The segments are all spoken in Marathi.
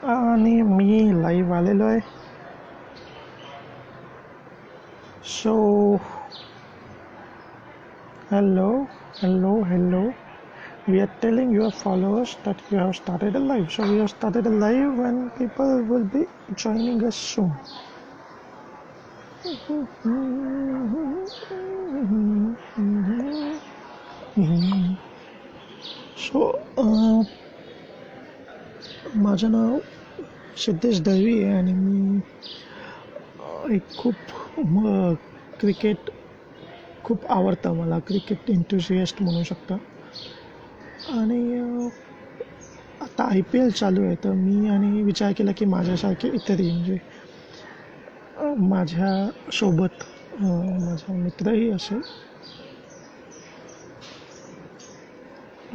आणि मी लाईव्ह आलेलो आहे. So hello. We are telling your followers that you have started a live. So we have started a live and people will be joining us soon. So माझं नाव सिद्धेश दळवी आहे आणि मी एक क्रिकेट खूप आवडतं. मला क्रिकेट एन्थुसियास्ट म्हणू शकता. आणि आता IPL चालू आहे तर मी आणि विचार केला की माझ्यासारखे इतरही म्हणजे माझ्यासोबत माझा मित्रही असेल.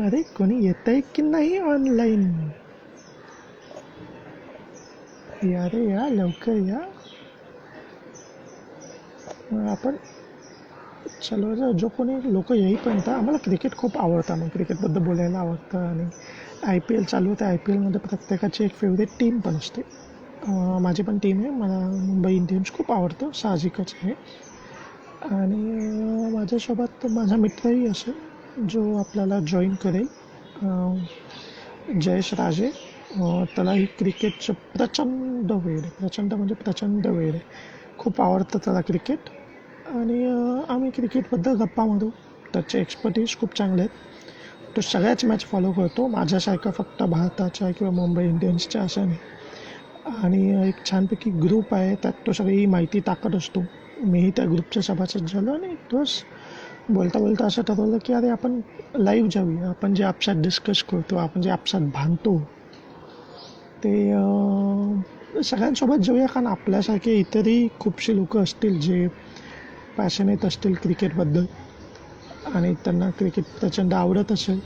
अरे कोणी येत आहे की नाही ऑनलाईन? या रे या, लवकर या. आपण चलो जो कोणी लोक येईपर्यंत आम्हाला क्रिकेट खूप आवडतं. मग क्रिकेटबद्दल बोलायला आवडतं आणि IPL चालू होतं. IPLमध्ये प्रत्येकाची एक फेवरेट टीम पण असते. माझी पण टीम आहे. मला मुंबई इंडियन्स खूप आवडतं, साहजिकच आहे. आणि माझ्यासोबत माझा मित्रही असेल जो आपल्याला जॉईन करेल, जयेश राजे. त्यालाही क्रिकेटचं प्रचंड वेड आहे. खूप आवडतं त्याला क्रिकेट. आणि आम्ही क्रिकेटबद्दल गप्पा मारू. त्याचे एक्सपर्टीज खूप चांगले आहेत. तो सगळ्याच मॅच फॉलो करतो, माझ्यासारखं फक्त भारताच्या किंवा मुंबई इंडियन्सच्या असं नाही. आणि एक छानपैकी ग्रुप आहे, त्यात तो सगळी माहिती टाकत असतो. मीही त्या ग्रुपचा सभासद झालो आणि तोच बोलता असं ठरवलं की अरे आपण लाईव्ह जाऊया. आपण जे आपसात डिस्कस करतो, आपण जे आपसात भांडतो ते सगळ्यांसोबत जाऊया. कारण आपल्यासारखे इतरही खूपसे लोक असतील जे पॅशनेट असतील क्रिकेटबद्दल आणि त्यांना क्रिकेट प्रचंड आवडत असेल.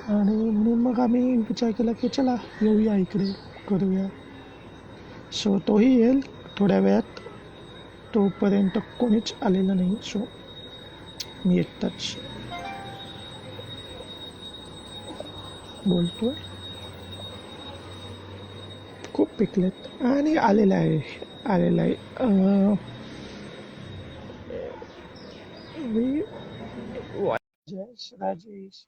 आणि म्हणून मग आम्ही विचार केला की चला येऊया इकडे, करूया. सो तोही येईल थोड्या वेळात. तोपर्यंत कोणीच आलेलं नाही. सो मी एकटाच बोलतोय. खूप पिकलेत आणि आलेलं आहे. मी जयेश राजेश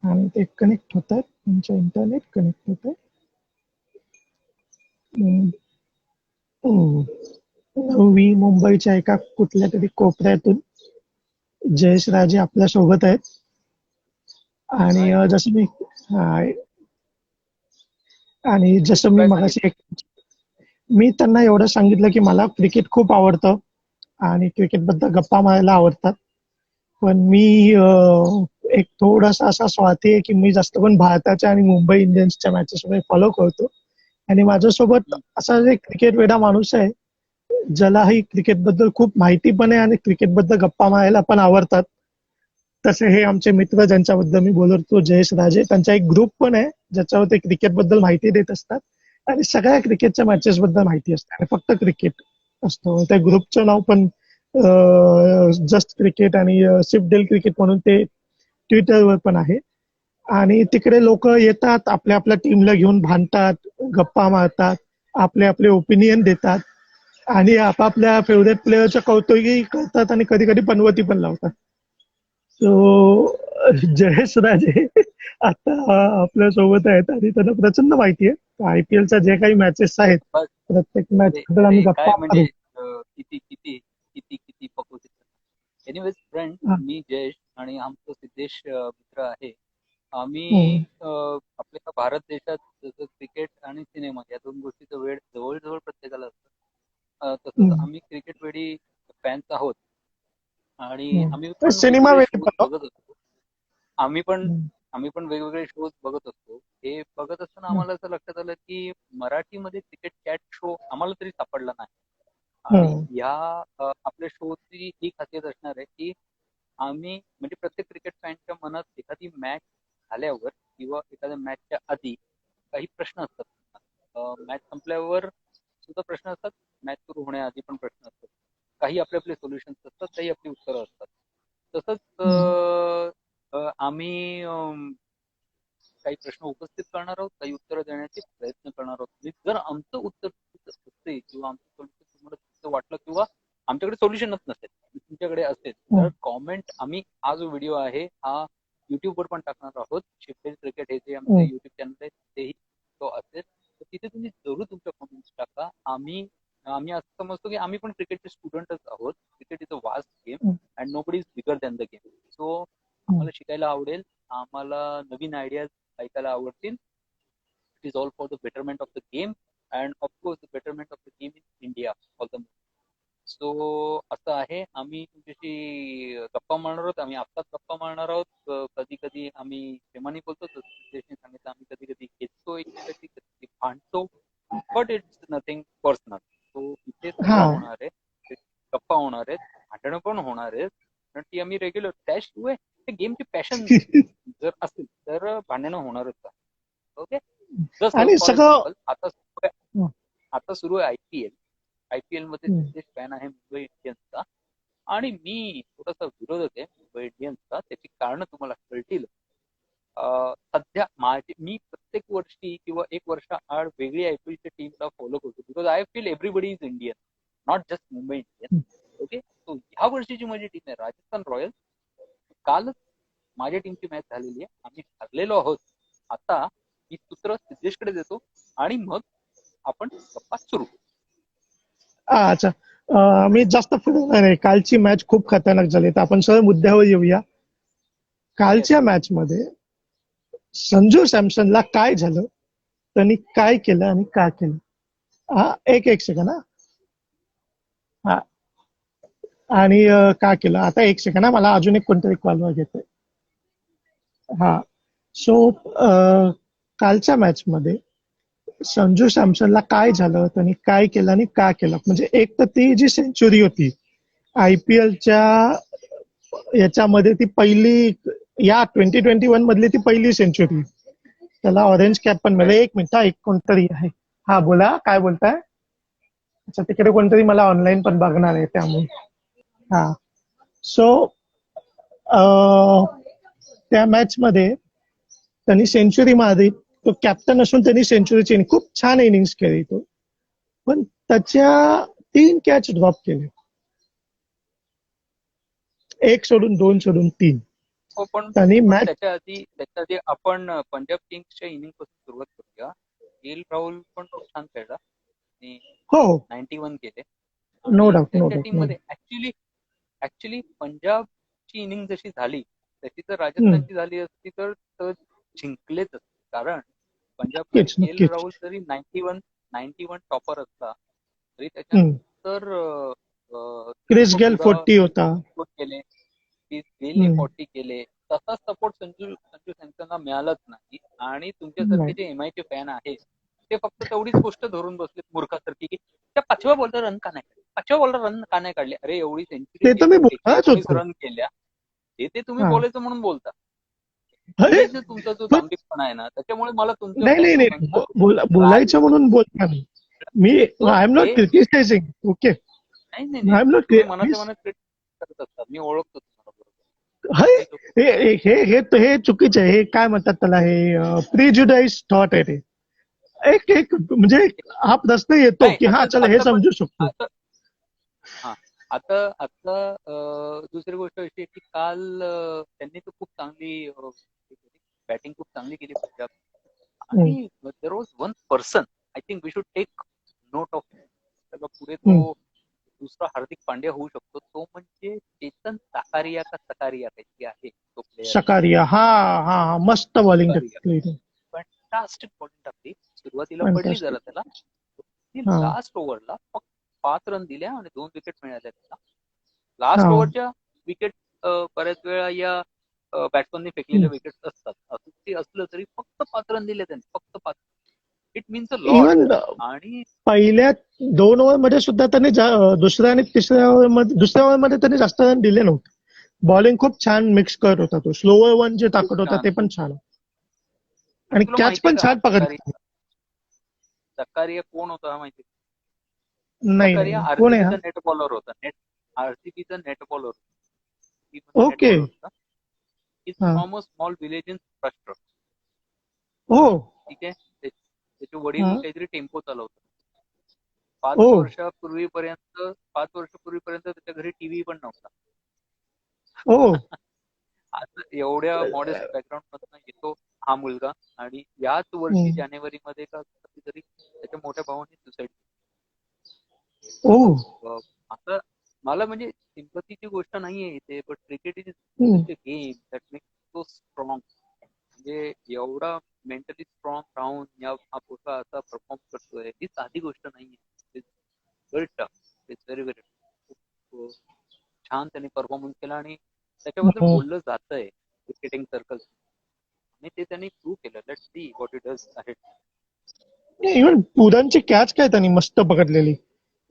आणि ते कनेक्ट होत आहेत. तुमचं इंटरनेट कनेक्ट होत आहे. नवी मुंबईच्या एका कुठल्या तरी कोपऱ्यातून जयेश राजे आपल्या सोबत आहेत. आणि जसं मी मगाशी मी त्यांना एवढं सांगितलं की मला क्रिकेट खूप आवडतं आणि क्रिकेटबद्दल गप्पा मारायला आवडतात. पण मी एक थोडासा असा स्वार्थी आहे की मी जास्त पण भारताच्या आणि मुंबई इंडियन्सच्या मॅचेस फॉलो करतो. आणि माझ्यासोबत असा एक क्रिकेट वेडा माणूस आहे ज्यालाही क्रिकेटबद्दल खूप माहिती पण आहे आणि क्रिकेटबद्दल गप्पा मारायला पण आवडतात. तसे हे आमचे मित्र ज्यांच्याबद्दल मी बोलतो, जयेश राजे, त्यांचा एक ग्रुप पण आहे ज्याच्यावर ते क्रिकेटबद्दल माहिती देत असतात आणि सगळ्या क्रिकेटच्या मॅचेस बद्दल माहिती असते आणि फक्त क्रिकेट असतं. त्या ग्रुपचं नाव पण जस्ट क्रिकेट आणि सिपडेल क्रिकेट म्हणून ते ट्विटरवर पण आहे. आणि तिकडे लोक येतात, आपल्या आपल्या टीमला घेऊन भांडतात, गप्पा मारतात, आपले आपले ओपिनियन देतात आणि आपापल्या फेवरेट प्लेअरच्या कौतुकही करतात आणि कधी कधी पनवती पण लावतात. सो जयेश राजे आता आपल्या सोबत आहेत आणि त्यांना प्रचंड माहिती आहे IPLच्या जे काही मॅचेस आहेत. प्रत्येक मॅच बद्दल आम्ही गप्पा मारू. किती किती किती किती पकवू शकतो. एनिवेज फ्रेंड, मी जयेश आणि आमचं सिद्धेश मित्र आहे. आम्ही आपल्या भारत देशात जसं क्रिकेट आणि सिनेमा या दोन गोष्टीचा वेळ जवळजवळ प्रत्येकाला असतं, तसंच आम्ही क्रिकेट वेळी फॅन्स आहोत. आणि आम्ही पण सिनेमा वेगवेगळे वेळी शोज पण बघत असतो. आम्ही पण वेगवेगळे शोज बघत असतो. हे बघत असताना आम्हाला असं लक्षात आलं की मराठीमध्ये क्रिकेट कॅट शो आम्हाला तरी सापडला नाही. आणि या आपल्या शोची ही खासियत असणार आहे की आम्ही म्हणजे प्रत्येक क्रिकेट फॅनच्या मनात एखादी मॅच झाल्यावर किंवा एखाद्या मॅचच्या आधी काही प्रश्न असतात. मॅच संपल्यावर सुद्धा प्रश्न असतात, मॅच सुरू होण्याआधी पण प्रश्न असतात. काही आपले आपले सोल्युशन्स असतात, काही आपली उत्तरं असतात. तसंच आम्ही काही प्रश्न उपस्थित करणार आहोत, काही उत्तरं देण्याचे प्रयत्न करणार आहोत. जर आमचं उत्तर असेल किंवा आमचं सोल्युशन तुम्हाला चुकीचं वाटलं किंवा आमच्याकडे सोल्युशनच नसेल, तुमच्याकडे असेल, तर कॉमेंट आम्ही हा जो व्हिडिओ आहे हा युट्यूबवर पण टाकणार आहोत. शिफ्टेड क्रिकेट हे जे आमचे युट्यूब चॅनल आहे तेही तो असेल, तर तिथे तुम्ही जरूर तुमच्या कॉमेंट्स टाका. आम्ही असं समजतो की आम्ही पण क्रिकेटचे स्टुडंटच आहोत. Cricket is a vast game and nobody is bigger than the game. So आम्हाला शिकायला आवडेल, आम्हाला नवीन आयडियाज ऐकायला आवडतील. It is all for the betterment of the game and of course the betterment of the game in India all the. So असं आहे, आम्ही तुमच्याशी गप्पा मारणार आहोत. आम्ही आत्ताच गप्पा मारणार आहोत. कधी कधी आम्ही प्रेमाने बोलतो, सांगितलं आम्ही कधी कधी घेतो एकमेकांची, कधी कधी भांडतो, but it's nothing personal. So इथे सगळं होणार आहे, गप्पा होणार आहेत, भांडणं पण होणार आहेत, कारण ती आम्ही रेग्युलर. त्याशिवाय ते गेमची पॅशन जर असेल तर भांडणं होणारच. ओके, जसं फॉर एक्झाम्पल आता सुरू आहे आयपीएल मध्ये सध्या फॅन आहे मुंबई इंडियन्सचा, आणि मी थोडासा विरोधक आहे मुंबई इंडियन्सचा. त्याची कारण तुम्हाला कळतील. सध्या मी प्रत्येक वर्षी किंवा एक वर्षाआड वेगळी आयपीएलच्या टीमला फॉलो करतो, because I feel everybody is Indian, not just Mumbai Indian. Okay, so ह्या वर्षीची माझी टीम आहे राजस्थान रॉयल्स. कालच माझ्या टीमची मॅच झालेली आहे, आम्ही हरलेलो आहोत. आता मी सूत्र सिद्धेशकडे देतो आणि मग आपण गप्पा सुरू. अच्छा, मी जास्त फिरणार नाही. कालची मॅच खूप खतरनाक झाली, तर आपण सरळ मुद्द्यावर येऊया. कालच्या मॅच मध्ये संजू सॅमसनला काय झालं, त्यांनी काय केलं आणि काय केलं. एक सेकंड. हा, आणि काय केलं. आता एक सेकंड, मला अजून एक कोणतरी कॉलवर घेतोय. हा, सो कालच्या मॅच मध्ये संजू सॅमसनला काय झालं, त्यांनी काय केलं आणि का केलं. म्हणजे एक तर ती जी सेंचुरी होती आयपीएलच्या याच्यामध्ये, ती पहिली, या 2021 मधली ती पहिली सेंचुरी. त्याला ऑरेंज कॅप पण मिळाला. एक मिनिट, एक कोणतरी आहे. हा, बोला, काय बोलताय. अच्छा, तिकडे कोणतरी मला ऑनलाईन पण बघणार आहे त्यामुळे. हा, सो त्या मॅच मध्ये त्यांनी सेंचुरी मारली. तो कॅप्टन असून त्यांनी सेंचुरीची खूप छान इनिंग्स खेळली तो, पण त्याच्या 3 कॅच ड्रॉप केले. 1 सोडून, 2 सोडून 3. हो, पण मॅच त्याच्या आधी आपण पंजाब किंग्सच्या इनिंग पासून सुरुवात करूया. राहुल पण खूप छान खेळला आणि हो, 91 केले. नो आणि डाऊट, नो त्यांच्या टीम डाऊट. मध्ये ऍक्च्युली पंजाबची इनिंग जशी झाली तशी जर राजस्थानची झाली असती तर जिंकलेच असते. कारण पंजाबमध्ये नक्कीच. राहुल जरी 91 टॉपर असला तरी त्याच्यानंतर क्रिस गेल 40 होता. केले, गेलने 40 केले. तसा सपोर्ट संजू सॅमसनला मिळालाच नाही. आणि तुमच्यासारखे जे एमआयचे फॅन आहेत ते फक्त तेवढीच गोष्ट धरून बसले मूर्खासारखी, की त्या 5व्या बॉलवर रन का नाही काढले, 5व्या बॉलवर रन का नाही काढले. अरे एवढी सेंचुरी केली, 119 रन केल्या, ते तुम्ही बोलायचं म्हणून बोलता. तुमचा जो दांभिकपणा आहे ना, त्याच्यामुळे मला तुमच्या नाही, बोलायचं म्हणून बोलता मी. I am not criticising. Okay, I am not. तुम्ही मनाच्या मनात क्रिटिसाइज करत असतात, मी ओळखतो तुम्हाला. हे चुकीचं आहे. हे काय म्हणतात त्याला, हे प्रिज्युडाइज थॉट आहे. ते एक म्हणजे हा प्रश्न येतो की हा, चला हे समजू शकतो. आता दुसरी गोष्ट अशी आहे की काल त्यांनी तर खूप चांगली बॅटिंग खूप चांगली केली पंजाब. आणि there was one person, I think we should take note of. पुढे तो दुसरा हार्दिक पांड्या होऊ शकतो, तो म्हणजे चेतन सकारिया काहीतरी आहे तो प्लेअर. सकारिया, हा, मस्त बॉलिंग. फॅन्टास्टिक बॉलिंग टाकली. सुरुवातीला पडली जरा त्याला, लास्ट ओव्हरला फक्त 5 रन दिल्या आणि 2 विकेट मिळाल्या त्याला. लास्ट ओव्हरच्या विकेट बऱ्याच वेळा या बॅट्समनने फेकलेल्या विकेट असतात. असं असलं तरी फक्त 5 रन दिले त्यांनी, फक्त 5. It means a lot. आणि पहिल्या 2 ओव्हरमध्ये सुद्धा त्यांनी दुसऱ्या आणि तिसऱ्या ओव्हरमध्ये त्यांनी जास्त रन दिले नव्हते. बॉलिंग खूप छान मिक्स करत होता तो. स्लोअर वन जे टाकत होता ते पण छान, आणि कॅच पण छान पकडला. सकारिया कोण होता माहिती? नाही, कोण आहे? नेट बॉलर होता. आरसीबीचा net bowler. Okay. Is from a small village in Maharashtra. हो. ठीक आहे. त्याचे वडील हा. काहीतरी टेम्पो चालवतात. 5 ओ. वर्षापूर्वीपर्यंत 5 वर्षापूर्वीपर्यंत त्याच्या घरी टीव्ही पण नव्हता. ओ. आता एवढ्या मॉडेस्ट बॅकग्राऊंड मधून येतो हा मुलगा, आणि याच वर्षी हम्म. जानेवारीमध्ये का कधीतरी त्याच्या मोठ्या भावाने सुसाईड केलं. ओ. सो आता मला म्हणजे सिंपतीची गोष्ट नाहीये इथे, but cricket is hmm. Such a game that makes so strong. म्हणजे एवढा मेंटली स्ट्रॉंग राहून हा पोरगा असा परफॉर्म करतोय ही साधी गोष्ट नाहीये. Very tough. It's very very खूप छान त्यांनी परफॉर्मन्स केला आणि त्याच्याबद्दल हो. बोललं जातंय क्रिकेटिंग सर्कल, आणि ते त्यांनी प्रूव्ह केलं. Let's see what it does ahead. Even पुरणची कॅच काय त्यांनी मस्त पकडलेली.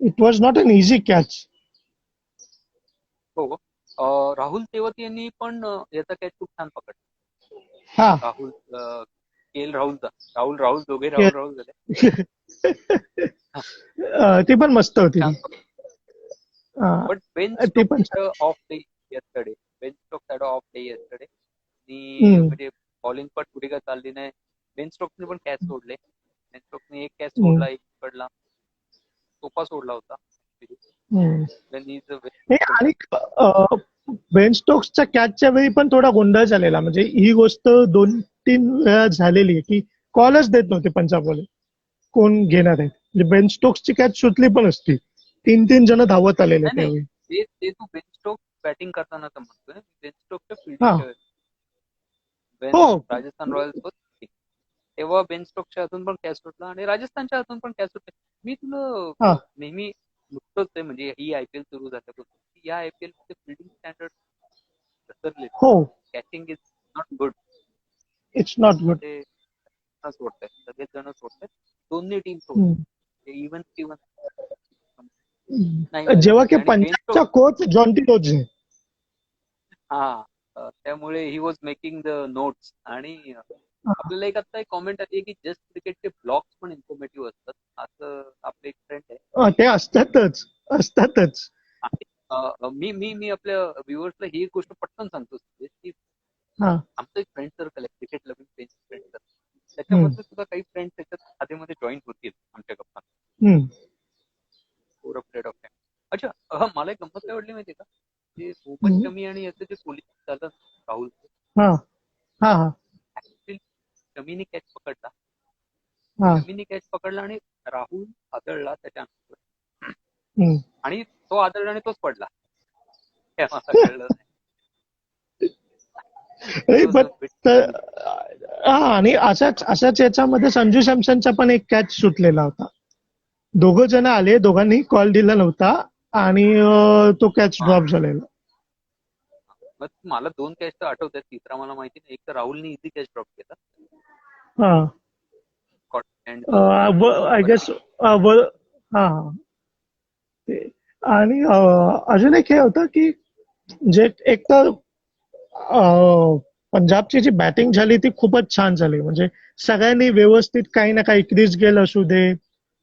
It was not an easy catch. हो. राहुल तेवत यांनी पण याचा कॅच खूप छान पकडला. हा. राहुल राहुलचा राहुल राहुल दोघे के- राहुल राहुल झाले. ती पण मस्त होती छान ती. पकडला. हा, बट बेन ती स्टोक्स पण हॅड छान. Of day yesterday. Ben Stokes had of day yesterday. आणि हम्म. म्हणजे बॉलिंग पण कुठे काय चालली नाही. बेन स्टोक्सने पण कॅच सोडले. बेन स्टोक्सने एक कॅच हम्म. सोडला, एक पकडला, सोपा सोडला होता. हम्म. Then he's a very नाही, good bowler. आणि बेन स्टोक्सच्या कॅचच्या वेळी पण थोडा गोंधळ झालेला. म्हणजे ही गोष्ट 2-3 वेळा झालेली आहे की कॉलच देत नव्हते पंजाबवाले कोण घेणार आहे. म्हणजे बेन स्टोक्सची कॅच सुटली पण असती. 3-3 जण धावत आलेले नाही नाही, त्यावेळी. ते तू बेन स्टोक्स बॅटिंग करताना तर म्हणतोय. बेन स्टोक्सच्या हा. फिल्डिंगच्या वेळेस हो. राजस्थान रॉयल्स होत तेव्हा बेन स्टोक्सच्या हातून पण कॅच सुटला आणि राजस्थानच्या हातून पण कॅच सुटले. मी हा. तुला नेहमी म्हणतोच आहे, म्हणजे ही IPL सुरू झाल्यापासून की या IPL मध्ये फिल्डिंग स्टँडर्ड घसरले. हो. Catching is not good. It's not good. मध्ये सोडतायत, सगळेच जण सोडतायत, दोन्ही टीम सोडतात. इव्हन स्टीव्हन नाही व्हायला जेव्हा की पाहिजे. आणि बेन पंजाबचा स्टोक्स कोच जॉन्टी रोज आहे. हा त्यामुळे he was making the notes. आणि आपल्याला आता एक कॉमेंट आली की जस्ट क्रिकेटचे ब्लॉग्स पण इन्फॉर्मेटिव्ह असतात, असं आपले एक फ्रेंड आहे. ते असतातच. असतातच. आणि, मी मी मी आपल्या व्ह्युअर्सला ही एक गोष्ट पटकन सांगतो की हा. आमचं एक फ्रेंड सर्कल आहे, क्रिकेट लव्हिंग फ्रेंड सर्कल. हम्म. त्याच्यामध्ये सुद्धा काही फ्रेंड्स त्याच्यात आधीमध्ये जॉईन होतील आमच्या गप्पा हम्म. Over a period of time. अच्छा, मला एक गंमत काय वाटली माहिती का, ते मोहम्मद हम्म. शमी आणि याचं जे पोलिस झालं राहुल, हा. हा. हा. ऍक्च्युली शमीने कॅच पकडला. हा. शमीने कॅच पकडला आणि राहुल आदळला त्याच्यानंतर, हम्म. आणि तो आदळला आणि तोच पडला. हे मला कळलं नाही. It was a bit funny. हा, आणि अशाच याच्यामध्ये संजू सॅमसनचा पण एक कॅच सुटलेला होता. दोघं जण आले, दोघांनी कॉल दिला नव्हता आणि तो कॅच हा. ड्रॉप झालेला. मग मला 2 कॅच तर आठवत आहेत, तिसरा मला माहिती नाही. एक तर राहुलने इझी कॅच ड्रॉप केला, हा. And I guess. हा. हा. आणि अजून एक हे होतं की जे एक तर पंजाबची जी बॅटिंग झाली ती खूपच छान झाली. म्हणजे सगळ्यांनी व्यवस्थित काही ना काही, क्रिस गेल असू दे,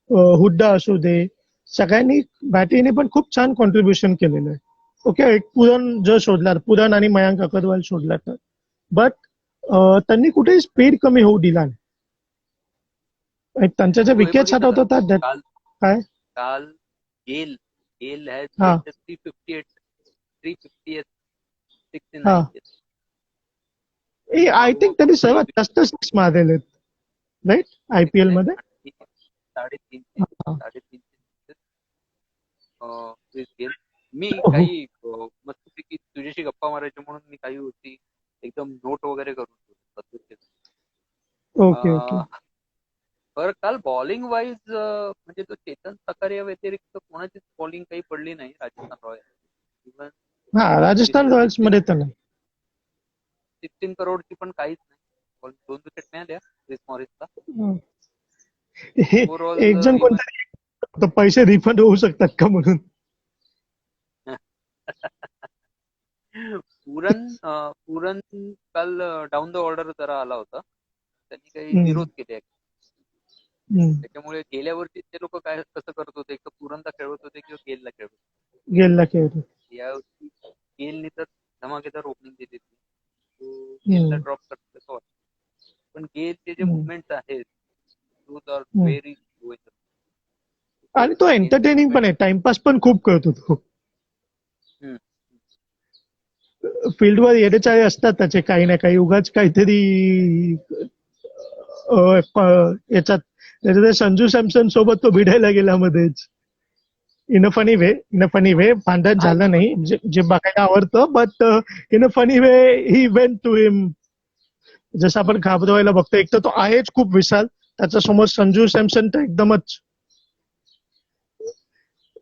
हुड्डा असू दे, सगळ्यांनी बॅटिंगने पण खूप छान कॉन्ट्रीब्युशन केलेलं आहे. ओके, एक पुरण जर सोडला, पुरण आणि मयांक अगरवाल सोडला तर, बट त्यांनी कुठेही स्पीड कमी होऊ दिला नाही. त्यांच्या ज्या तू हे विकेट्स बघितलं का हटवतात काल? काय. काल गेल गेल हॅज हा. जस्ट 358 हा. 69. आय थिंक त्यांनी सर्वात जास्त सिक्स मारलेले आहेत, राईट, IPL मध्ये. 350 350 क्रिस गेल. मी हो. काही मस्तपैकी तुझ्याशी गप्पा मारायचे म्हणून मी काही गोष्टी एकदम नोट वगैरे करून ठेवतो. ओके. ओके. बरं, काल बॉलिंग वाईज म्हणजे तो चेतन सकारिया व्यतिरिक्त कोणाचीच बॉलिंग काही पडली नाही राजस्थान रॉयल. इव्हन हा, राजस्थान रॉयल्स 16 मध्ये तर नाही. 16 करोडची पण काहीच नाही. 2 विकेट मिळाल्या क्रिस मॉरिसला. हं. हे ओव्हरऑल एक जण इव्हन कोणतरी पैसे रिफंड होऊ शकतात का म्हणून. पुरन काल डाऊन द ऑर्डर जरा आला होता. त्यांनी काही हम्म. विरोध केले. हम्म. त्याच्यामुळे गेल्या वर्षी ते लोक काय कसं करत होते, एक तर पुरणला खेळवत होते किंवा गेलला खेळवत होते. गेलला खेळतो. यावर्षी गेलनी तर धमाकेदार ओपनिंग दिली होती. तो गेलला हम्म. ड्रॉप करतो असं वाटतं. पण गेलचे जे हम्म. मुवमेंट्स आहेत दोज आर हम्म. Very slow. आणि तो एंटरटेनिंग पण आहे, टाइमपास पण खूप करतो तो. फील्डवर येडेचाळे असतात त्याचे काही ना काही, उगाच काहीतरी याच्यात त्याच्यात संजू सॅमसन सोबत तो भिडायला गेला मध्येच. इन अ फनी वे भांडण झालं नाही, जे बघायला आवडतं, but in a funny way he went to him. जसं आपण घाबरवायला बघतो, एक तर तो आहेच खूप विशाल, त्याच्या समोर संजू सॅमसन तर एकदमच.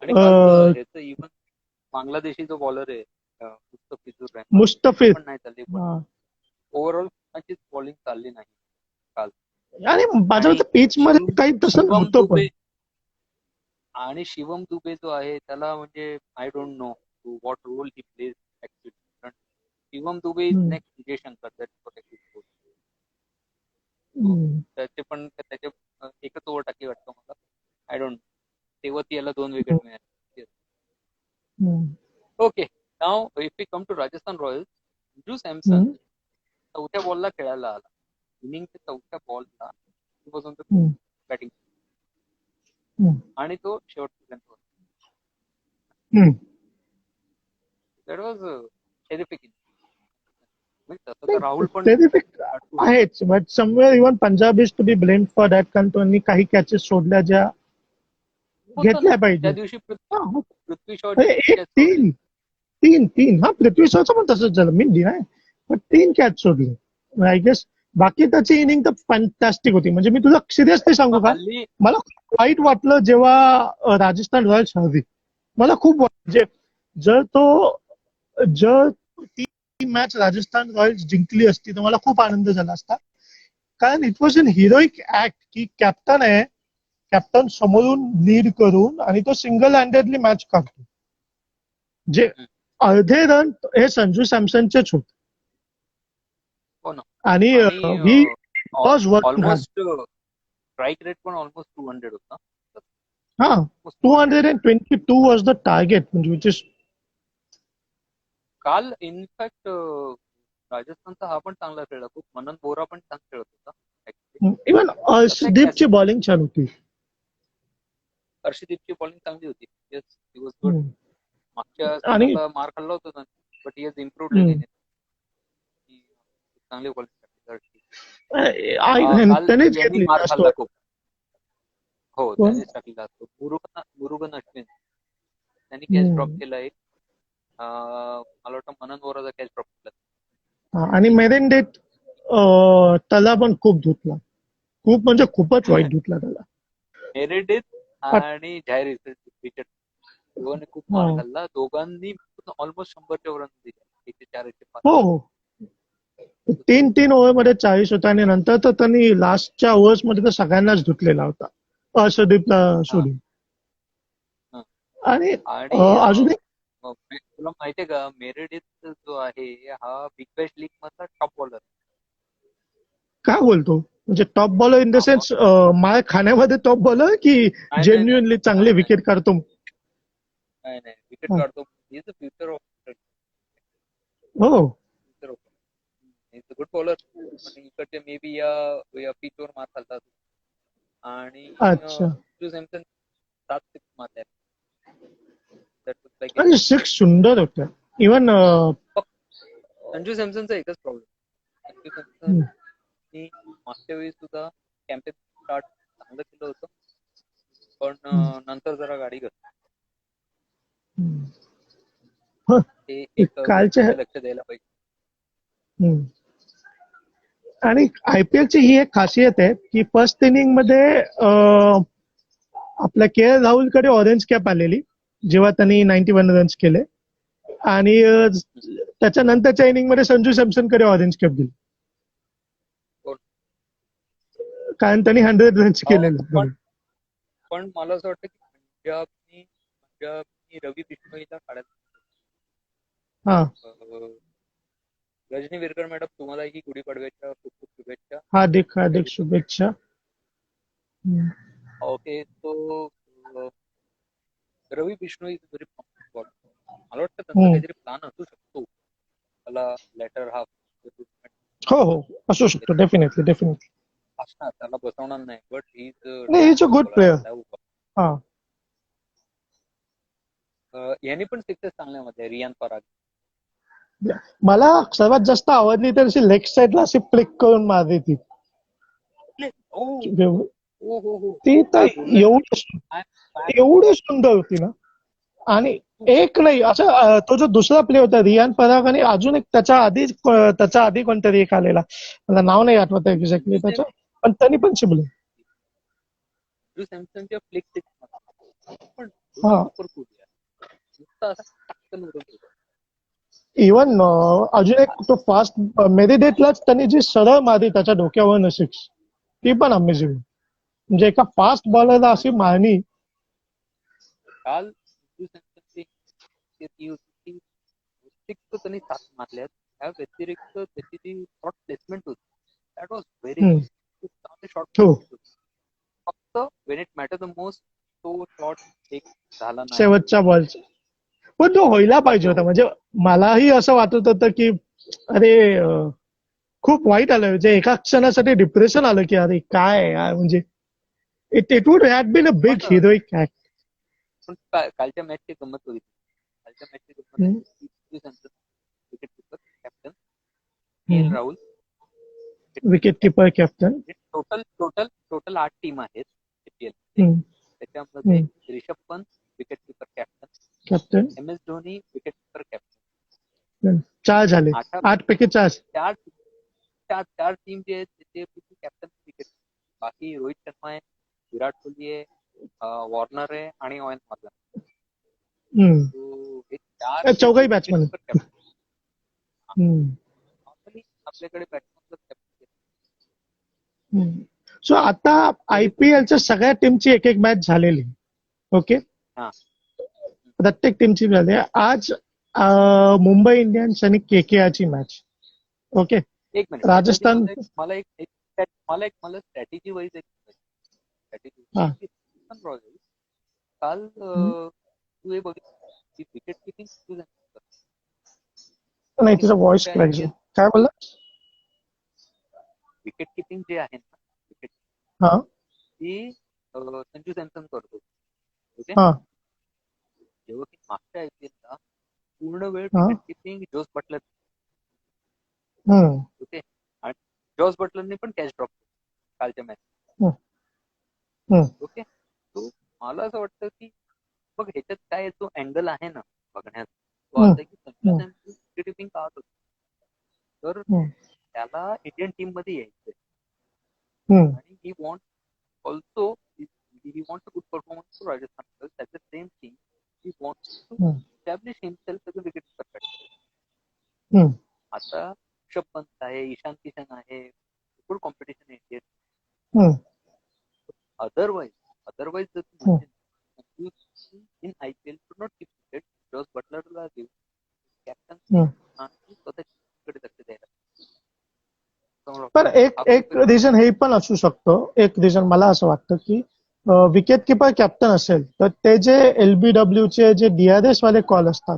आणि काल ह्याचं इव्हन बांगलादेशी जो बॉलर आहे मुस्तफिजुर रहमान, मुस्तफिज पण नाही चालली, पण ओव्हरऑल बॉलिंग चालली नाही काल. आणि माझ्या पिच मध्ये काही तसं शिवम नव्हतं पण. दुबे आणि शिवम दुबे जो आहे त्याला म्हणजे I don't know what role he plays actually. Shivam Dube is next Vijay Shankar, that protected. त्याचे पण त्याचे एकच ओव्हर टाकली वाटतं मला, आय डोंट. तेव्हा याला 2 विकेट मिळाले. Okay, now if we come to Rajasthan Royals, Sanju Samson चौथ्या बॉलला खेळायला आला. इनिंगच्या चौथ्या बॉलला बॅटिंग आणि तो शेवटपर्यंत होता. That was terrific. तसं तर राहुल पण आहेच, but somewhere even Punjab is to be blamed for that, कारण त्यांनी काही कॅचेस सोडल्या ज्या घेतल्या पाहिजे. त्या दिवशी पृथ्वी शॉ तीन तीन तीन हा पृथ्वी शॉचं पण तसंच झालं, मी नाही, पण 3 कॅच सोडले आय गेस. बाकी त्याची इनिंग तर फॅन्टॅस्टिक होती. म्हणजे मी तुला सिरियसली सांगू का, मला खूप वाईट वाटलं जेव्हा राजस्थान रॉयल्स हरली. मला खूप म्हणजे जर ती मॅच राजस्थान रॉयल्स जिंकली असती तर मला खूप आनंद झाला असता. कारण इट वॉज अन हिरोईक ऍक्ट की कॅप्टन समोरून लीड करून आणि तो सिंगल हँडेडली मॅच काढतो. जे अर्धे रन हे संजू सॅमसनचेच होते. आणि he was working hard. Strike rate पण ऑलमोस्ट 200 होता. हा, 222 वॉज द टार्गेट, म्हणजे विच इज. काल इनफॅक्ट राजस्थानचा हा पण चांगला खेळला, खूप मनन बोरा पण छान खेळत होता. इव्हन अर्शदीपची बॉलिंग छान होती. अर्शदीपची बॉलिंग चांगली होती. Yes, he was good. मागच्या सीझनला मार खाल्ला होता, but he has improved again. चांगली बॉलिंग घेतली मार खाल्ला खूप. हो, त्यानेच टाकलेला असतो. मुरुगन अश्विन त्यांनी कॅच ड्रॉप केला एक. मला वाटतं मनन बोराचा कॅच ड्रॉप केला. आणि मेरेन डेट त्याला पण खूप धुतला, खूप म्हणजे खूपच वाईट धुतला त्याला. मेरेडिथ आणि झायरिस विकेट दोघांनी खूप मार खाल्ला. दोघांनी ऑलमोस्ट 100च्या वर दिले, 104 105. हो, 3 ओव्हरमध्ये 40 होता. आणि नंतर तर त्यांनी लास्टच्या ओव्हर्स मध्ये तर सगळ्यांनाच धुतलेला होता, अर्शदीपला सोडून. आणि अजून एक तुला माहितीये का, मेरेडिथ जो आहे हा बिग बॅश लीग मधला टॉप बॉलर. काय बोलतो, म्हणजे top bowler in the sense मार खाण्यामध्ये टॉप बॉलर की जेन्युअनली चांगले विकेट काढतो? नाही, विकेट काढतो. He is the future of. हो, इज अ गुड बॉलर. पण इकडचे मे बी या पिचवर मार खालतात. आणि संजू सॅमसन 7 6 मारले. आणि 6 सुंदर होत्या. इव्हन संजू सॅमसनचा एकच प्रॉब्लेम, संजू सॅमसन मागच्या वेळी सुद्धा कॅम्पेन स्टार्ट चांगलं केलं होतं, पण नंतर जरा गाडी घातली. ते एक लक्ष द्यायला पाहिजे. आणि आयपीएलची ही एक खासियत आहे की फर्स्ट इनिंग मध्ये आपल्या के एल राहुलकडे ऑरेंज कॅप आलेली जेव्हा त्यांनी 91 रन्स केले, आणि त्याच्यानंतरच्या इनिंग मध्ये संजू सॅमसनकडे ऑरेंज कॅप दिली, कारण त्यांनी 100 रन्स केलेले. पण मला असं वाटतं की पंजाबनी रवी बिश्नोईला काढायला. रजनी विरकर मॅडम, तुम्हाला ही गुढीपाडव्याच्या खूप खूप शुभेच्छा. हार्दिक शुभेच्छा. ओके, तो रवी बिश्नोई इज व्हेरी बॉल. मला वाटतं त्यांचा काहीतरी प्लॅन असू शकतो, त्याला लेटर हाफ हो हो, असू शकतो. Definitely definitely. असणार, त्याला बसवणार नाही, बट ही इज नाही, इज अ गुड प्लेअर. हा, यांनी पण सिक्सेस चांगल्या मध्ये रियान पराग. मला सर्वात जास्त आवडली तर अशी लेग साईडला अशी फ्लिक करून मारली ती. ओ हो हो हो, ती तर काय बोललाय ना. एवढी सुंदर होती ना. आणि एक नाही असं तो जो दुसरा प्ले होता रियान पराग, आणि अजून एक त्याच्या आधी कोणतरी एक आलेला, मला नाव नाही आठवत एक्झॅक्टली त्याचं, पण त्यांनी पण शिबले. सॅमसंगच्या फ्लिक सिक्स पण हा, सुपर कूल नुसता असा टक्कन उडवतो. इवन अजून एक तो फास्ट मेडिडेटलाच त्यांनी जी सरळ मारली त्याच्या डोक्यावर सिक्स, ती पण अमेझिंग. म्हणजे एका फास्ट बॉलरला अशी मारणी. काल सॅमसंगची ती होती की सिक्स तर त्यांनी 7 मारल्यात, त्या व्यतिरिक्त त्याची जी शॉर्ट प्लेसमेंट होती दॅट वॉज व्हेरी गुड. खूप चांगले शॉर्ट हो, प्लेसमेंट होती. फक्त Wien it matter the most तो शॉट एक झाला नाही. शेवटच्या बॉलचा. पण तो व्हायला पाहिजे होता. म्हणजे मलाही असं वाटत होतं की अरे खूप वाईट आलं. म्हणजे एका क्षणासाठी डिप्रेशन आलं की अरे काय यार, म्हणजे it would had been a big heroic act. पण कालच्या मॅचची गंमत बघितली. कालच्या मॅचची गंमत wicket keeper captain K Rahul, wicket keeper captain. Total total total 8 team आहेत APL मध्ये. त्याच्यामध्ये Rishabh Pant wicket keeper captain, MS Dhoni wicket keeper captain. 4 झाले, 8 पैकी 4. चार टीम जे आहेत ते कॅप्टन विकेट. बाकी रोहित शर्मा आहे, विराट कोहली आहे, वॉर्नर आहे आणि ओवेन मार्गन. हे चौघही बॅट्समन. आपल्याकडे बॅट्समन सो आता IPLच्या सगळ्या टीमची एक एक मॅच झालेली. ओके, प्रत्येक टीमची झाली. आज मुंबई इंडियन्स आणि KKRची मॅच. ओके, एक मिनिट, राजस्थान. मला स्ट्रॅटेजी वाईज एक स्ट्रॅटेजी काल तू हे बघितलं विकेट किपिंग नाही, तुझा व्हॉइस क्रॅक झाला. काय बोलला? विकेट किपिंग जे आहे ना, विकेट ती संजू सॅमसन करतो. ओके, जेव्हा की मागच्या IPLला पूर्ण वेळ wicket keeping Jos Buttler. Okay, आणि जॉस बटलरने पण कॅच ड्रॉप कालच्या मॅच. ओके, तो मला असं वाटतं की बघ ह्याच्यात काय तो अँगल आहे ना बघण्यात, तो असा की संजू सॅमसन विकेट किपिंग का होतो, तर त्याला इंडियन टीम मध्ये यायचंय आणि he want also he wants a good performance for Rajasthan Royals. At the same team, he wants to establish himself as a wicket-keeper. आता ऋषभ पंत आहे, ईशान किशन आहे, गुड कॉम्पिटिशन आहे इंडियन. अदरवाइज जर तू in IPL should not keep wicket. जॉस बटलरला देऊ कॅप्टन आणि स्वतःकडे लक्ष द्यायला. पण एक रिझन हे पण असू शकतो. एक रिझन मला असं वाटतं की विकेट किपर कॅप्टन असेल तर ते जे LBW चे जे DRS वाले कॉल असतात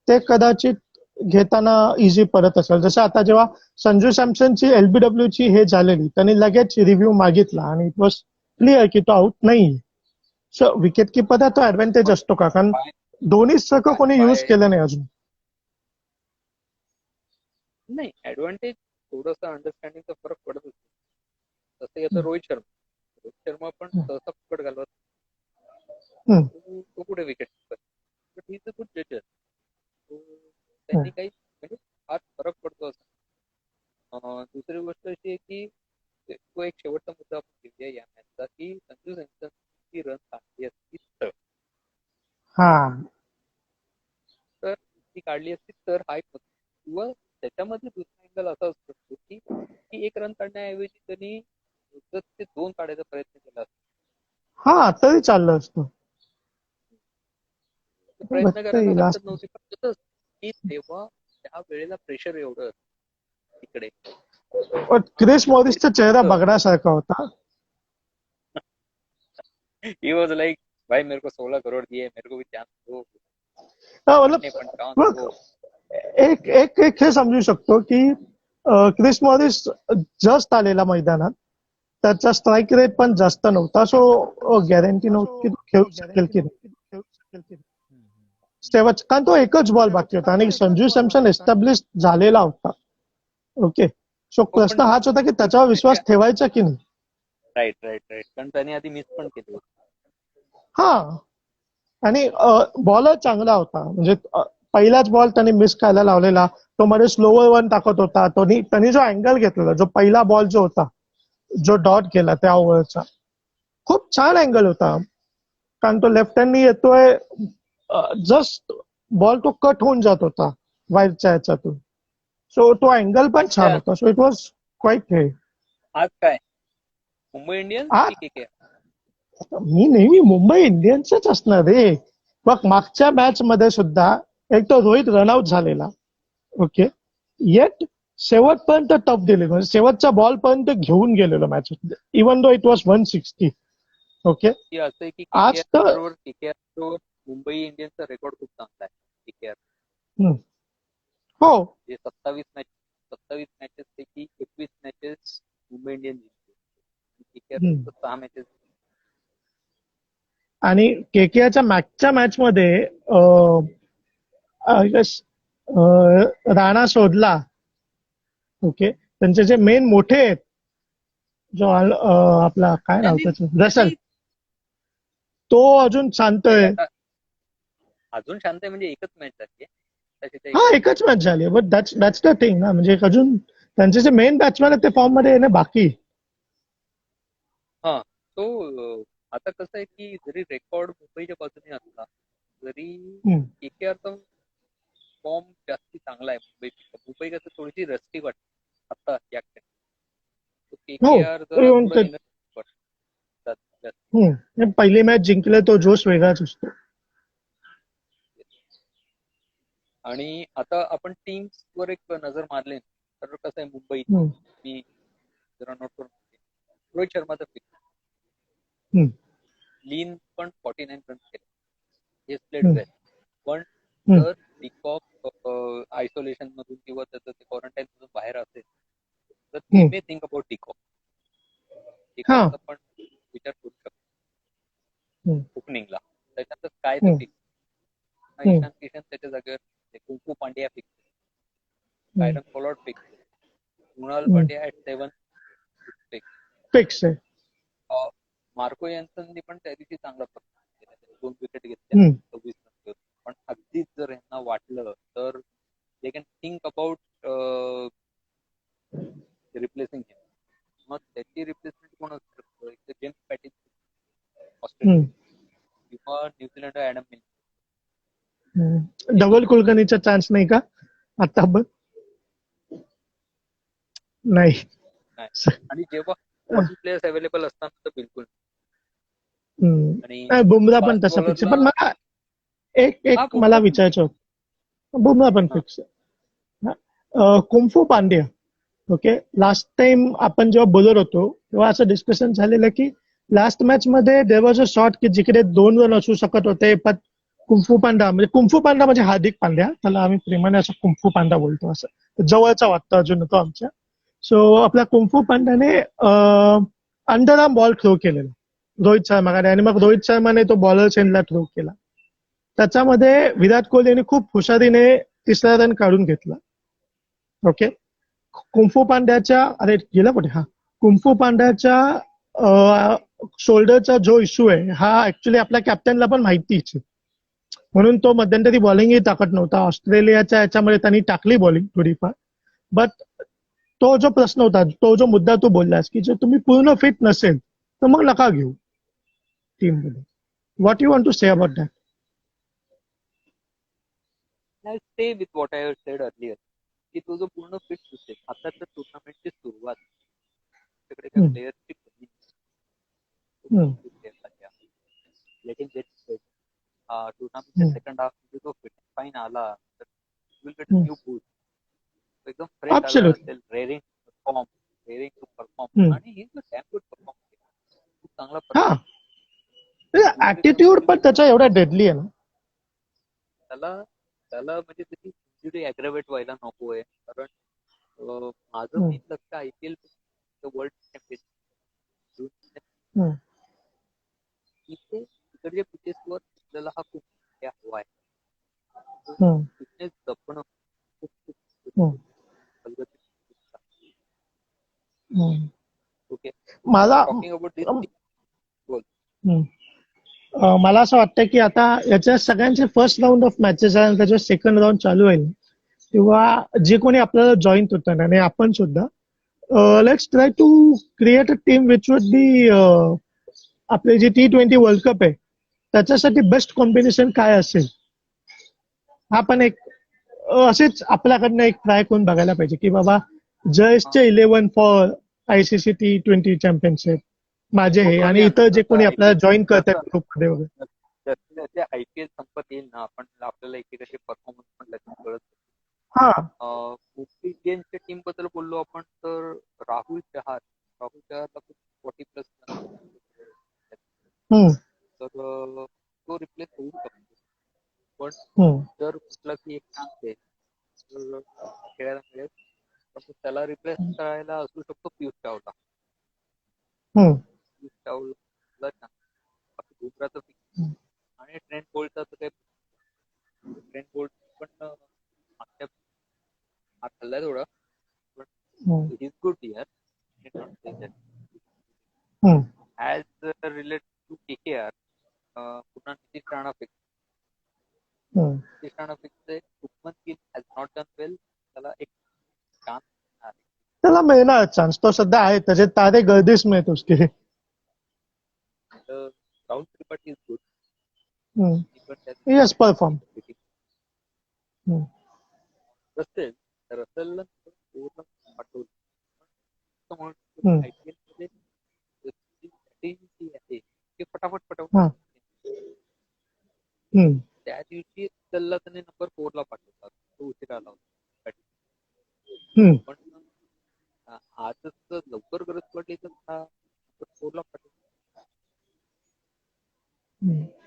ते कदाचित घेताना इझी पडत असेल. जसं आता जेव्हा संजू सॅमसनची LBW ची हे झालेली, त्यांनी लगेच रिव्ह्यू मागितला आणि इट वॉज क्लिअर की तो आउट नाही. सो विकेट किपरचा तो ऍडव्हान्टेज असतो का, कारण दोन्ही सारखं कोणी युज केलं नाही अजून. नाही, ऍडव्हान्टेज थोडंसं अंडरस्टँडिंगचा फरक पडत असतो. तसं आता रोहित शर्मा पण सहसा फुकट घालवत, तो कुठे wicket keeper, but he is a good Jhajjar. त्यांनी काही म्हणजे फार फरक पडतो असं. दुसरी गोष्ट अशी आहे की तो एक शेवटचा मुद्दा आपण घेऊया या मॅचचा की संजू सॅमसनची रन काढली असती तर ती काढली असती तर हा एक किंवा त्याच्यामध्ये दुसरा अँगल असा असू शकतो की एक रन काढण्याऐवजी त्यांनी जर ते 2 काढायचा प्रयत्न केला असता, तरी चाललं असतं. प्रयत्न करायला हरकत नव्हती. पण की तेव्हा त्या वेळेला प्रेशर एवढं तिकडे. क्रिस मॉरिसचा चेहरा बघण्यासारखा होता. ही वॉज लाईक भाई मेरे को 16 करोड़ दिए, मेरे को भी चांस दो. एक हे समजू शकतो की क्रिस मॉरिस जस्ट आलेला मैदानात, त्याचा स्ट्राईक रेट पण जास्त नव्हता, सो गॅरंटी नव्हती की तो खेळू शकेल की नाही. कारण तो एकच बॉल बाकी होता आणि संजू सॅमसन एस्टॅब्लिश झालेला होता. ओके, सो हो, प्रश्न हाच होता की त्याच्यावर विश्वास ठेवायचा की नाही. राईट राईट राईट कारण त्याने आधी मिस पण केले होते. हा, आणि बॉलर चांगला होता, म्हणजे पहिलाच बॉल त्यांनी मिस करायला लावलेला, तो मध्ये स्लोवर वन टाकत होता. त्यांनी जो अँगल घेतलेला, जो पहिला बॉल जो होता, जो डॉट केला त्या ओव्हरचा, खूप छान अँगल होता. कारण तो लेफ्ट हँडनी येतोय, जस्ट बॉल तो कट होऊन जात होता वाईडच्या ह्याच्यातून. सो तो अँगल पण छान होता. सो इट वॉज क्वाईट हे. आज काय मुंबई इंडियन्स की केकेआर? मी नेहमी मुंबई इंडियन्सच असणार रे. बघ, मागच्या मॅच मध्ये सुद्धा एक तो रोहित रनआउट झालेला. ओके, येट शेवटपर्यंत टफ दिले, म्हणजे शेवटच्या बॉल पर्यंत घेऊन गेलेलो match, even though it was 160. Okay, की असं आहे की आज तर केकेआर बरोबर मुंबई इंडियन्सचा रेकॉर्ड खूप चांगला आहे. केकेआर हो, जे 27 मॅचेस पैकी 21 मॅचेस मुंबई इंडियन्स जिंकले. केकेआर फक्त 6 मॅचेस. आणि केकेआरच्या मागच्या मॅच मध्ये राणा शोधला. ओके, त्यांचे जे मेन मोठे आहेत, जो आपला काय नाव त्याचं, रसल, तो अजून शांत आहे. अजून शांत आहे म्हणजे एकच मॅच झाली आहे. हा, एकच मॅच झाली, बट दॅट्स द थिंग ना, म्हणजे अजून त्यांचे जे मेन बॅट्समॅन आहेत ते फॉर्म मध्ये येणे बाकी. हा, तो आता कसं आहे की जरी रेकॉर्ड मुंबईच्या बाजूने असला तरी केकेआरचा फॉर्म जास्ती चांगला आहे मुंबईपेक्षा. मुंबई कसं थोडीशी रस्टी वाटते आता या केकेआर जरा थोडं पहिली मॅच जिंकले तो जोश वेगळाच असतो. आणि आता आपण टीम्स वर एक नजर मारली तर कसं आहे मुंबई, मी जरा नोट करून रोहित शर्माचा फिक्स, लीन पण 49 रन केले, हे प्लेड वेल. पण जर डिकॉक आयसोलेशन मधून किंवा त्याचं ते क्वारंटाईन मधून बाहेर असेल तर ती मे थिंक अबाउट डिकॉकचा पण विचार करू शकतो ओपनिंगला. त्याच्यात काय तर फिक्स, ईशान किशन त्याच्या जागेवर, kung fu Pandya fix, Kieron Pollard fix, Krunal Pandya at 7 fix आहे. मार्को यांसननी पण त्या दिवशी चांगला परफॉर्मन्स केला, 2 विकेट घेतल्या 26 रन. पण अगदीच जर यांना वाटलं तर they can think about replacing him. मग त्याची रिप्लेसमेंट कोण असू शकतो? एक जेम्स पॅटिस ऑस्ट्रेलिया किंवा न्यूझीलंड ऍडम मिल. डबल कुलकर्णीचा चान्स नाही का आता? नाही. आणि जेव्हा मॉडर्न प्लेयर्स अवेलेबल असतात तर बिलकुल. आणि बुमरा पण तसा फिक्स आहे. पण मला एक मला विचारायचं होतं, बुमरा पण फिक्स आहे. Kung fu Pandya, okay, last time आपण जेव्हा बोलत होतो तेव्हा असं डिस्कशन झालेलं की लास्ट मॅच मध्ये देयर वॉज अ शॉट की जिकडे 2 रन असू शकत होते, पण कुंफू पांडा म्हणजे हार्दिक पांड्या, त्याला आम्ही प्रेमाने असं कुंफू पांडा बोलतो, असं जवळचा वाटतं अजून तो आमच्या. सो आपल्या कुंफू पांड्याने अंडरआर्म बॉल थ्रो केलेला रोहित शर्माकडे, आणि मग रोहित शर्माने तो बॉलर चेनला थ्रो केला. त्याच्यामध्ये विराट कोहलीने खूप हुशारीने 3रा रन काढून घेतला. ओके, कुंफू पांड्याच्या, अरे गेला कुठे, हा, कुंफू पांड्याच्या शोल्डरचा जो इश्यू आहे हा ऍक्च्युली आपल्या कॅप्टनला पण माहितीच आहे, म्हणून तो मध्यंतरी बॉलिंगही टाकत नव्हता. ऑस्ट्रेलियाच्या याच्यामध्ये त्यांनी टाकली बॉलिंग थोडीफार, बट तो जो प्रश्न होता, तो जो मुद्दा तू बोललास की जर तुम्ही पूर्ण फिट नसेल तर मग नका घेऊ टीम मध्ये. What you want to say about that? I stay with what I said earlier की तो जो पूर्ण फिट असेल, आता तर टुर्नामेंटची सुरुवात, त्याकडे काही प्लेयरची कमी टुर्नामेंटच्या सेकंड हाफ मध्ये तो फिट फाईन आला तर विल गेट न्यू बूस्ट. एकदम फ्रेश आला असेल, रेअरिंग टू परफॉर्म, आणि he is damn good perform, खूप चांगला परफॉर्म. ऍटिट्यूड पण त्याचा एवढा डेडली आहे ना, त्याला म्हणजे त्याची इंजुरी अग्रेवेट व्हायला नको आहे. कारण माझं मेन लक्ष IPL वर्ल्ड चॅम्पियनशिप हम्म, इथे तिकडच्या पिचेसवर आपल्याला हा खूप हवा आहे. हम्म, फिटनेस जपणं खूप खूप हम्म, हम्म. ओके. मला टॉकिंग अबाउट दिस बोल. हम्म. मला असं वाटतं की आता याच्या सगळ्यांचे फर्स्ट राऊंड ऑफ मॅचेस आहे आणि त्याच्या सेकंड राऊंड चालू होईल तेव्हा जे कोणी आपल्याला जॉईन होतं आणि आपण सुद्धा let's try to create a team which would be आपले जे T20 वर्ल्ड कप आहे त्याच्यासाठी बेस्ट कॉम्बिनेशन काय असेल हा पण एक असेच आपल्याकडनं एक ट्राय करून बघायला पाहिजे की बाबा जयसचे 11 फॉर ICC T20 चॅम्पियनशिप माझे हे आणि बघूया ना इतर जे जसं कोणी IPL आपल्याला जॉईन करतात ग्रुपमध्ये वगैरे. जसे IPL संपत येईल ना आपण आपल्याला एकेकाचे परफॉर्मन्स पण लगेच कळत. हा. मुंबई इंडियन्सच्या टीम बद्दल बोललो आपण तर राहुल चहारला खूप 40+ हम्म, तर तो रिप्लेस होऊ शकतो. पण हम्म, जर म्हटलं की एक चान्स आहे तर खेळायला मिळेल पण त्याला रिप्लेस करायला असू शकतो पियुष चावला. हम्म, पियुष चावला बाकी बुमराचं हम्म, आणि ट्रेंट बोल्टचा तर काही ट्रेंट बोल्ट पण मागच्या हात हल्लाय थोडा पण hmm, is good here not saying that hmm, as related to KKR पुन्हा Nitish Rana hmm. Fix Shubman Gill has not done well त्याला एक चान्स मिळणार आहे. त्याला मिळणार चान्स तो सध्या आहे त्याचे तारे गर्दीच मिळत उसके. राहुल त्रिपाठी इज गुड पण येस परफॉर्म. रसेलला पूर्ण पाठवलं IPL मध्ये स्ट्रॅटेजी आहे ते फटाफट हा. त्या दिवशी रसेलला त्याने नंबर 4 ला पाठवतात तो उशीर आला होता पण आजच जर लवकर गरज पडली तर हा नंबर 4 ला पाठवतो.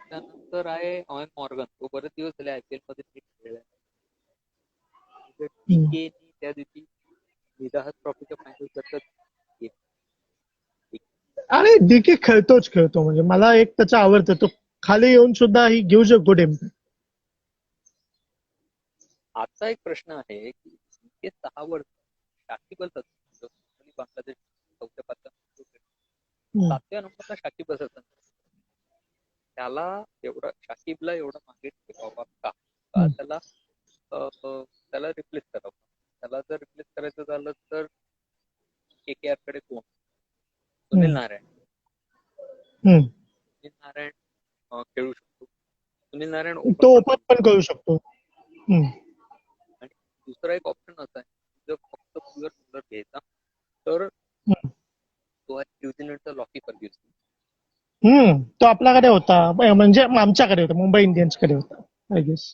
त्यानंतर आहे ऑयन मॉर्गन तो बरेच दिवस झाले IPL मध्ये नीट खेळलाय. DK त्या दिवशी निदाहस ट्रॉफीच्या फायनल करतात आणि DK खेळतो म्हणजे मला एक त्याचा आवडतं तो खाली येऊन सुद्धा ही गिव्ज अ गुड इम्पॅक्ट. आता एक प्रश्न आहे की DK 6 वर्ष शाकिब अल हसन बांगलादेश 7व्या नंबरला शाकिब अल हसन त्याला शाकिबला एवढा मागे ठेवावा का त्याला रिप्लेस करावं. त्याला जर रिप्लेस करायचं झालं तर KKR कडे कोण सुनील नारायण खेळू शकतो. सुनील नारायण तो ओपन ओपन पण करू शकतो. आणि दुसरा एक ऑप्शन असा आहे जर फक्त प्युअर बॉलर घ्यायचा तर तो आहे न्यूझीलंडचा लॉकी फर्ग्युसन. तो आपल्याकडे होता म्हणजे आमच्याकडे होता मुंबई इंडियन्सकडे होता आय गेस.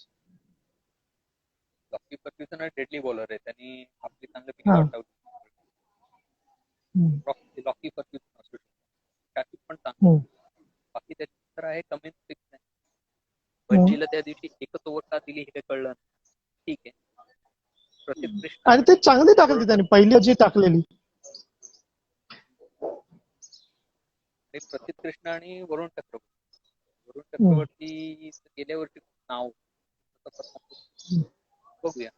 लॉकी फर्ग्युसन हा डेडली बॉलर आहे त्यांनी आपली चांगल्यापैकी डॉट आउट लॉकी फर्ग्युसन असू शकतो. शाकिब पण चांगलं बाकी त्याच्यानंतर आहे कमेंट फिक्स नाही. भज्जीला त्या दिवशी एकच ओव्हर का दिली हे काही कळलं नाही. ठीक आहे. प्रसिद्ध कृष्णा आणि ते चांगली टाकली त्याने पहिली जी टाकलेली. प्रसिद्ध कृष्णा आणि वरुण चक्रवर्ती गेल्या वर्षी नाव बघूया.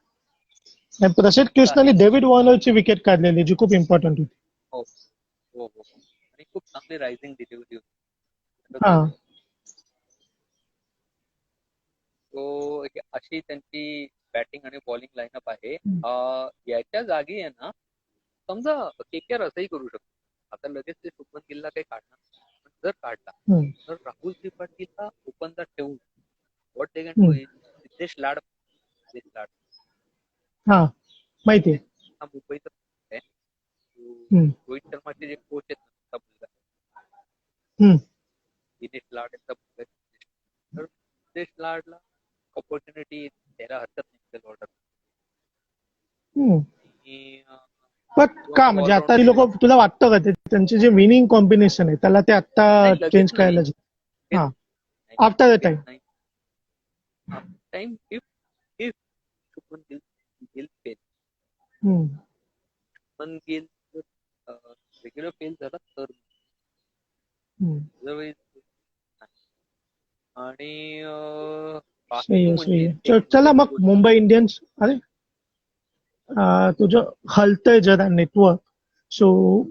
प्रसिद्ध कृष्णाने डेव्हिड वॉर्नरची विकेट काढलेली जी खूप इम्पॉर्टंट होती. हो हो हो आणि खूप चांगली रायझिंग डिलिव्हरी होती. तो अशी त्यांची बॅटिंग आणि बॉलिंग लाईनअप आहे. याच्या जागी आहे ना समजा KKR असंही करू शकतो. आता लगेच ते शुभमन गिलला काही काढणार पण जर काढला तर राहुल त्रिपाठीला ओपनला ठेवून what they can do is Siddhesh Lad माहिती हा मुंबईचा आहे. रोहित शर्माचे जे कोच आहेत दिनेश लाड यांचा मुलगा तर सिद्धेश लाडला ऑपॉर्च्युनिटी द्यायला हरकत नाही ऑर्डर. का म्हणजे आता लोक तुला वाटतं का ते त्यांचे जे विनिंग कॉम्बिनेशन आहे त्याला ते आता चेंज करायला after the time if Shubman Gill fail Shubman Gill regular fail झाला तर otherwise नाही. आणि सही बाकी आहे, सही म्हणजे आहे. चला मग मुंबई इंडियन्स, अरे तुझं हलतंय जरा नेटवर्क. सो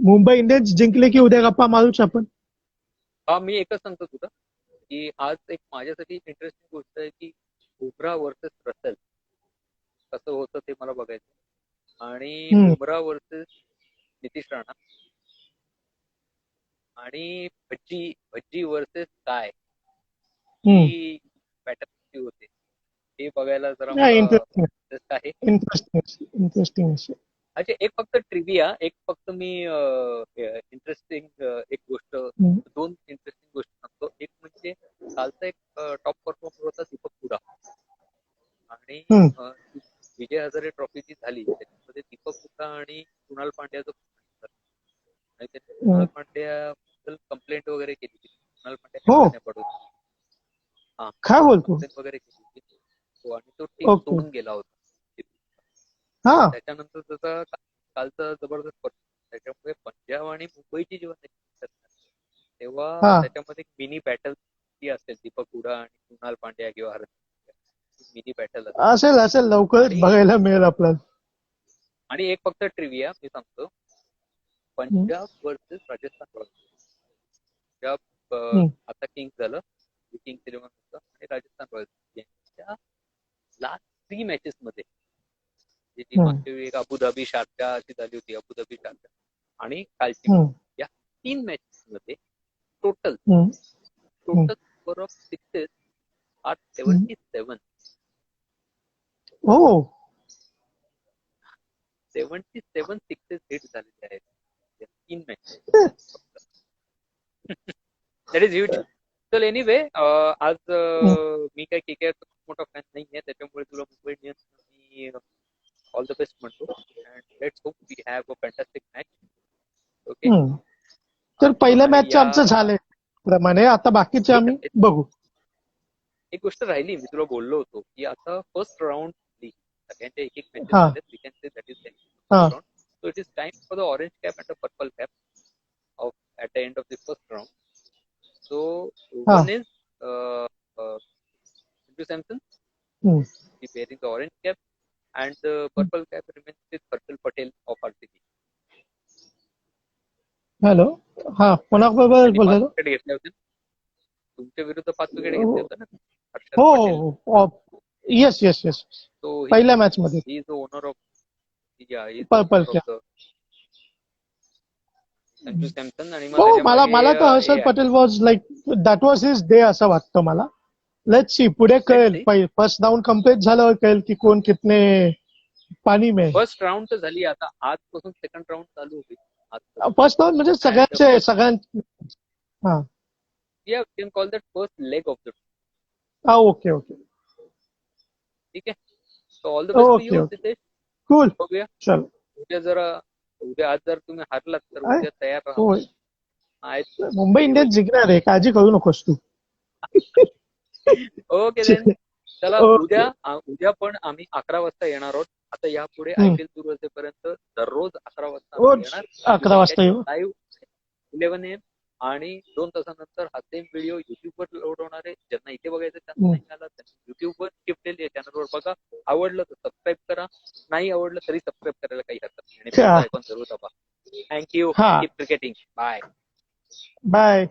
मुंबई इंडियन्स जिंकले की उद्या गप्पा मारूच आपण. मी एकच सांगतो तुला की आज एक माझ्यासाठी इंटरेस्टिंग गोष्ट आहे की बुमराह वर्सेस रसेल कसं होतं ते मला बघायचं आणि बुमराह वर्सेस नितीश राणा आणि भज्जी भज्जी वर्सेस काय ही पॅटर्न होते हे बघायला जरा मला इंटरेस्टिंग, इंटरेस्ट आहे. इंटरेस्टिंग असे. अच्छा एक फक्त ट्रिव्हिया एक फक्त मी इंटरेस्टिंग एक गोष्ट दोन इंटरेस्टिंग गोष्टी सांगतो. एक म्हणजे कालचा एक टॉप परफॉर्मर होता दीपक हुडा आणि विजय हजारे ट्रॉफी जी झाली त्याच्यामध्ये दीपक हुडा आणि कुणाल पांड्याचं आणि त्याने कुणाल पांड्या कंप्लेंट वगैरे केली होती. कुणाल पांड्या पडून काय बोलतो वगैरे केली होती आणि तो टीम सोडून गेला होता. त्याच्यानंतर त्याचा कालचा जबरदस्त परफॉर्मन्स त्याच्यामुळे पंजाब आणि मुंबईची जेव्हा तेव्हा त्याच्यामध्ये मिनी बॅटल ती असेल दीपक हुडा आणि कुणाल पांड्या किंवा मिनी बॅटल असेल लवकरच बघायला मिळेल आपल्याला. आणि एक फक्त ट्रिव्हिया मी सांगतो पंजाब वर्सेस राजस्थान रॉयल्स. पंजाब आता किंग्स झालं किंग्स 11 होतं आणि राजस्थान रॉयल्स यांच्या लास्ट 3 मॅचेस मध्ये जी मागच्या वेळी एक अबुधाबी शारजा अशी झाली होती अबुधाबी शारजा आणि कालची या 3 मॅचेस मध्ये total number of sixes are 77. 77 sixes hit झालेले आहेत या 3 मॅचेस. That is huge. चल एनिवे आज मी काय केकेआरचा खूप मोठा फॅन नाही आहे त्याच्यामुळे तुला मुंबई इंडियन्स मी ऑल द बेस्ट म्हणतो and let's hope we have a fantastic match. Okay तर पहिल्या मॅचचं आमचं झालंय प्रमाणे आता बाकीचे आम्ही बघू. एक गोष्ट राहिली मी तुला बोललो होतो की आता फर्स्ट राऊंड सगळ्यांच्या एक मॅचेस झाले we can say that is first round. So it is time for the orange cap and the purple cap of at the end of the first round. So one is Sanju Samson, he wearing the orange cap, and the purple cap remains with Harshal Patel of RCB. Hello कोणाबरोबर बोलतो? विकेट घेतले होते तुमच्या विरुद्ध 5 विकेट घेतले होते ना हर्षल पटेल. येस पहिल्या मॅच मध्ये he is the owner of purple cap. Sanju Samson आणि मला तर Harshal Patel was like that was his day असं वाटतं मला. लेट्स सी पुढे कळेल. फर्स्ट राऊंड कम्प्लीट झाल्यावर कळेल की कोण कितने पाणी में. फर्स्ट राऊंड तर झाली आता आजपासून सेकंड राऊंड चालू होईल. फर्स्ट राऊंड म्हणजे सगळ्यांचे you can call that first leg of the okay ठीक आहे. So all the best to you Siddhesh. Cool. बघूया चल उद्या आज जर तुम्ही हारलात तर उद्या तयार राहा. मुंबई इंडियन्स जिंकणार आहे काळजी करू नकोस तू. ओके देन चला उद्या पण आम्ही 11 वाजता येणार आहोत. आता यापुढे IPL सुरू असेपर्यंत दररोज 11 वाजता येणार. 11 वाजता लाईव्ह 11 AM आणि 2 तासानंतर हा सेम व्हिडिओ युट्यूबवर लोड होणार आहे. ज्यांना इथे बघायचं त्यांना नाही आला त्यांनी युट्यूबवर शिफ्ट चॅनलवर बघा. आवडलं तर सबस्क्राईब करा नाही आवडलं तरी सबस्क्राईब करायला काही हरकत नाही. जरूर दबा. थँक्यू. Keep cricketing. बाय.